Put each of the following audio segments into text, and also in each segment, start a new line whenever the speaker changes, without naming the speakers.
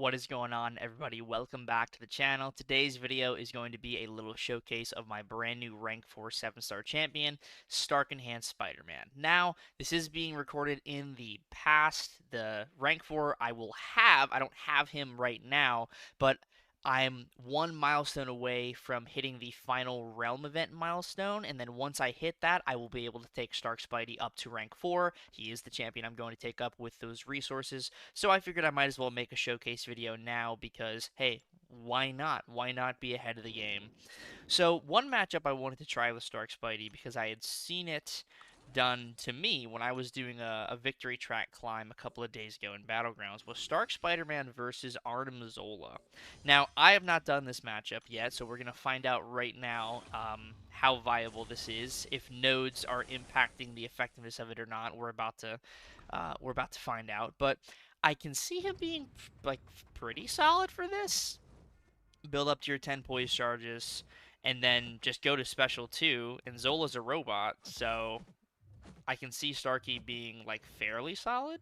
What is going on, everybody? Welcome back to the channel. Today's video is going to be a little showcase of my brand new rank 4 7-star champion, Stark Enhanced Spider-Man. Now, this is being recorded in the past. The rank 4 I don't have him right now, but I'm one milestone away from hitting the final realm event milestone, and then once I hit that, I will be able to take Stark Spidey up to rank 4. He is the champion I'm going to take up with those resources, so I figured I might as well make a showcase video now because, hey, why not? Why not be ahead of the game? So, one matchup I wanted to try with Stark Spidey because I had seen it done to me when I was doing a victory track climb a couple of days ago in Battlegrounds was Stark Spider-Man versus Arnim Zola. Now, I have not done this matchup yet, so we're going to find out right now how viable this is. If nodes are impacting the effectiveness of it or not, we're about to find out. But I can see him being like pretty solid for this. Build up to your 10 poise charges, and then just go to special 2, and Zola's a robot, so I can see Starkey being, like, fairly solid.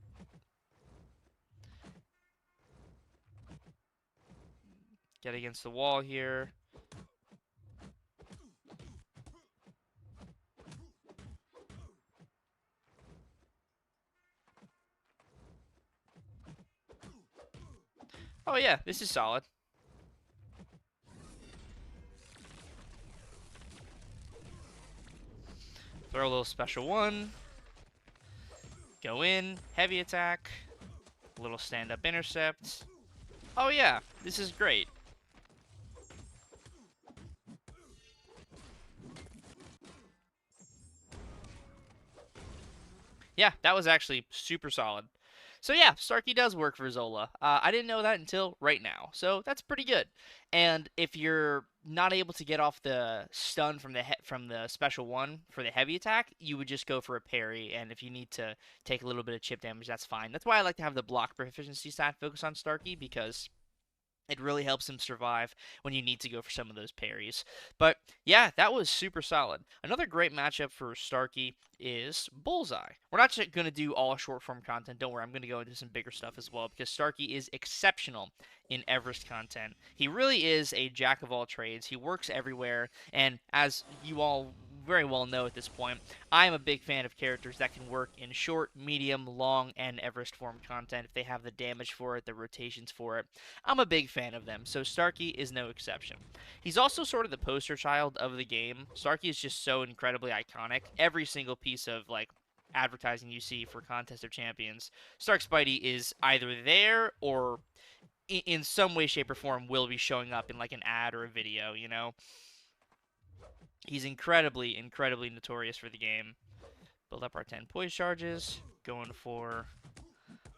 Get against the wall here. Oh yeah, this is solid. Throw a little special 1. Go in, heavy attack. Little stand-up intercept. Oh yeah, this is great. Yeah, that was actually super solid. So yeah, Starkey does work for Zola. I didn't know that until right now, so that's pretty good. And if you're not able to get off the stun from the special 1 for the heavy attack, you would just go for a parry. And if you need to take a little bit of chip damage, that's fine. That's why I like to have the block proficiency stat focus on Starkey, because it really helps him survive when you need to go for some of those parries. But yeah, that was super solid. Another great matchup for Starkey is Bullseye. We're not just going to do all short form content. Don't worry, I'm going to go into some bigger stuff as well, because Starkey is exceptional in Everest content. He really is a jack of all trades. He works everywhere, and as you all very well know at this point, I'm a big fan of characters that can work in short, medium, long, and Everest form content if they have the damage for it, the rotations for it. I'm a big fan of them, so Starkey is no exception. He's also sort of the poster child of the game. Starkey is just so incredibly iconic. Every single piece of, like, advertising you see for Contest of Champions, Stark Spidey is either there or in some way, shape, or form will be showing up in, like, an ad or a video, you know? He's incredibly, incredibly notorious for the game. Build up our 10 poise charges. Going for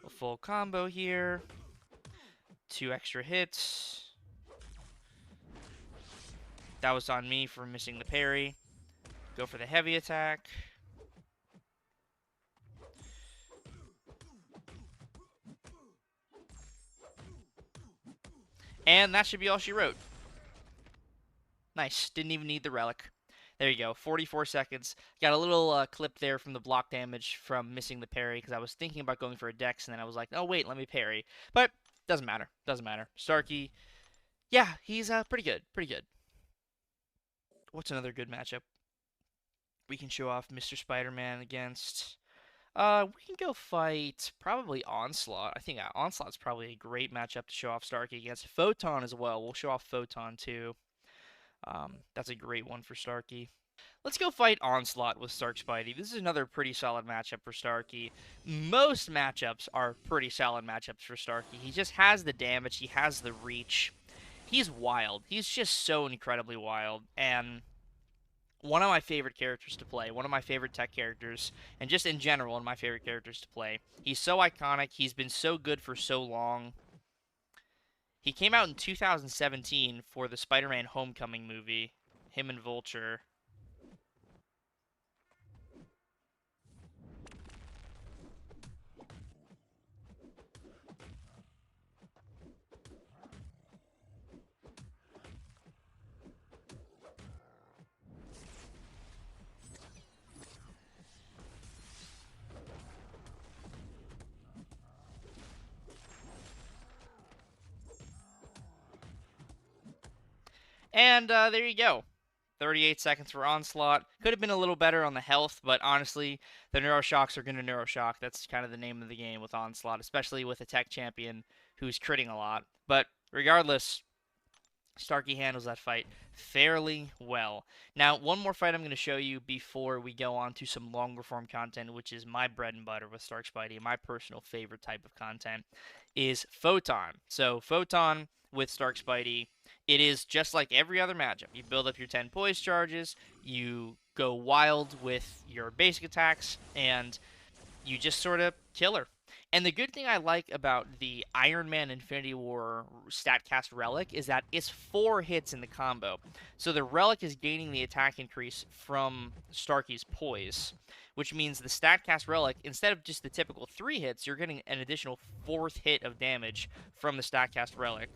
a full combo here. 2 extra hits. That was on me for missing the parry. Go for the heavy attack. And that should be all she wrote. Nice. Didn't even need the relic. There you go. 44 seconds. Got a little clip there from the block damage from missing the parry, because I was thinking about going for a dex, and then I was like, oh, wait, let me parry. But doesn't matter. Doesn't matter. Starkey, yeah, he's pretty good. Pretty good. What's another good matchup? We can show off Mr. Spider-Man against... we can go fight probably Onslaught. I think Onslaught's probably a great matchup to show off Starkey against. Photon as well. We'll show off Photon too. That's a great one for Starkey. Let's go fight Onslaught with Stark Spidey. This is another pretty solid matchup for Starkey. Most matchups are pretty solid matchups for Starkey. He just has the damage. He has the reach. He's wild. He's just so incredibly wild. And one of my favorite characters to play, one of my favorite tech characters, and just in general, one of my favorite characters to play. He's so iconic. He's been so good for so long. He came out in 2017 for the Spider-Man Homecoming movie, him and Vulture. And there you go. 38 seconds for Onslaught. Could have been a little better on the health, but honestly, the Neuroshocks are going to Neuroshock. That's kind of the name of the game with Onslaught, especially with a tech champion who's critting a lot. But regardless, Starkey handles that fight fairly well. Now, one more fight I'm going to show you before we go on to some longer form content, which is my bread and butter with Stark Spidey, my personal favorite type of content, is Photon. So, Photon with Stark Spidey, it is just like every other matchup. You build up your 10 poise charges, you go wild with your basic attacks, and you just sort of kill her. And the good thing I like about the Iron Man Infinity War StatCast Relic is that it's 4 hits in the combo. So the Relic is gaining the attack increase from Starkey's Poise, which means the StatCast Relic, instead of just the typical 3 hits, you're getting an additional 4th hit of damage from the StatCast Relic.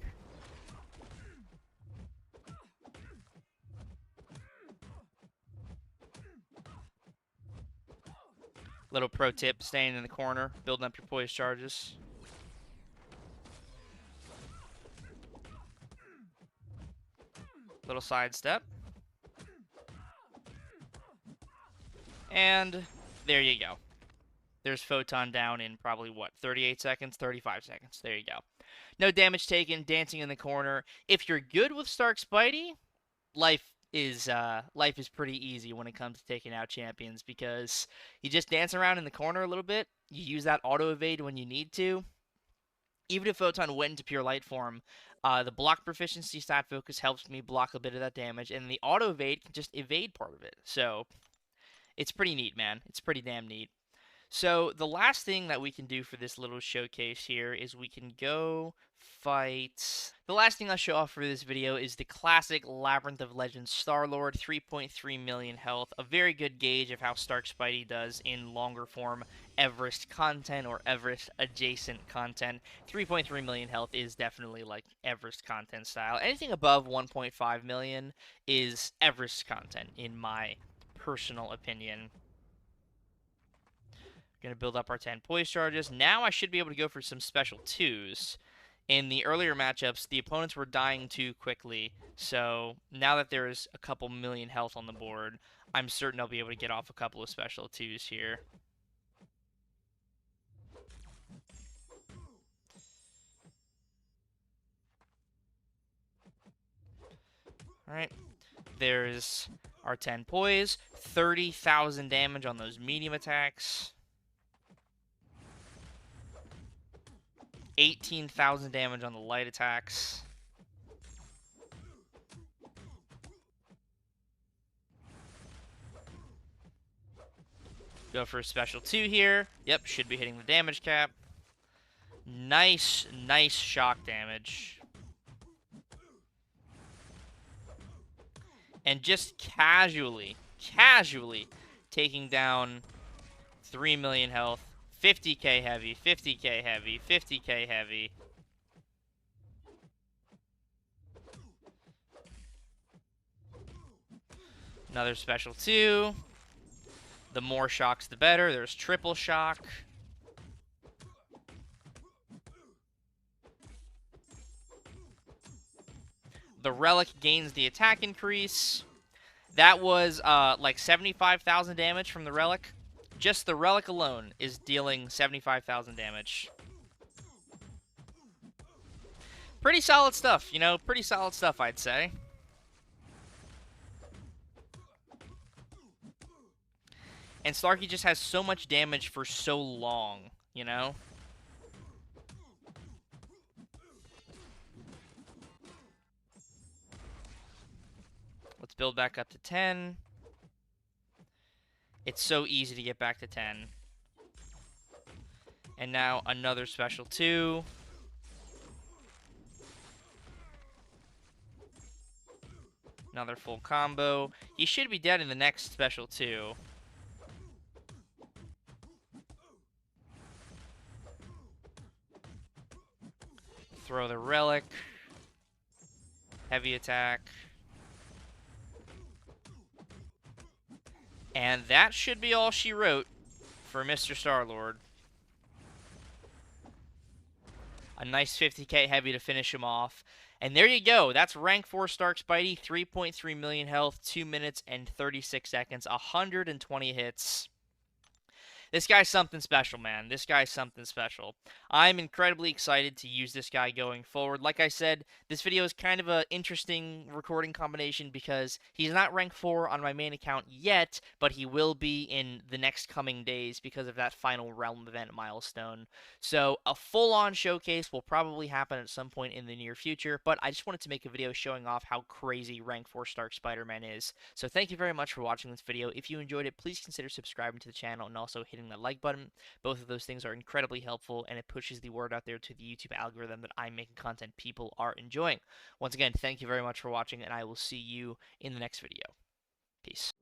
Little pro tip, staying in the corner, building up your poise charges. Little sidestep. And there you go. There's Photon down in probably, what, 38 seconds? 35 seconds. There you go. No damage taken, dancing in the corner. If you're good with Stark Spidey, life is pretty easy when it comes to taking out champions, because you just dance around in the corner a little bit. You use that auto evade when you need to. Even if Photon went into pure light form, the block proficiency stat focus helps me block a bit of that damage, and the auto evade can just evade part of it. So it's pretty neat, man. It's pretty damn neat. So the last thing that we can do for this little showcase here is we can go fight... The last thing I'll show off for this video is the classic Labyrinth of Legends Star-Lord, 3.3 million health. A very good gauge of how Stark Spidey does in longer form Everest content or Everest adjacent content. 3.3 million health is definitely like Everest content style. Anything above 1.5 million is Everest content in my personal opinion. Going to build up our 10 poise charges. Now I should be able to go for some special 2s. In the earlier matchups, the opponents were dying too quickly, so now that there's a couple million health on the board, I'm certain I'll be able to get off a couple of special 2s here. Alright, there's our 10 poise, 30,000 damage on those medium attacks. 18,000 damage on the light attacks. Go for a special 2 here. Yep, should be hitting the damage cap. Nice, nice shock damage. And just casually taking down 3 million health. 50k heavy, 50k heavy, 50k heavy. Another special 2. The more shocks, the better. There's triple shock. The Relic gains the attack increase. That was like 75,000 damage from the Relic. Just the Relic alone is dealing 75,000 damage. Pretty solid stuff, you know? Pretty solid stuff, I'd say. And Starkey just has so much damage for so long, you know? Let's build back up to 10. It's so easy to get back to 10. And now another special 2. Another full combo. He should be dead in the next special 2. Throw the Relic. Heavy attack. And that should be all she wrote for Mr. Star-Lord. A nice 50k heavy to finish him off. And there you go. That's rank 4 Stark Spidey, 3.3 million health, 2 minutes and 36 seconds, 120 hits. This guy's something special, man. This guy's something special. I'm incredibly excited to use this guy going forward. Like I said, this video is kind of an interesting recording combination because he's not rank 4 on my main account yet, but he will be in the next coming days because of that final realm event milestone. So a full-on showcase will probably happen at some point in the near future, but I just wanted to make a video showing off how crazy rank 4 Stark Spider-Man is. So thank you very much for watching this video. If you enjoyed it, please consider subscribing to the channel and also hitting the like button. Both of those things are incredibly helpful, and it pushes the word out there to the YouTube algorithm that I'm making content people are enjoying. Once again, thank you very much for watching, and I will see you in the next video. Peace.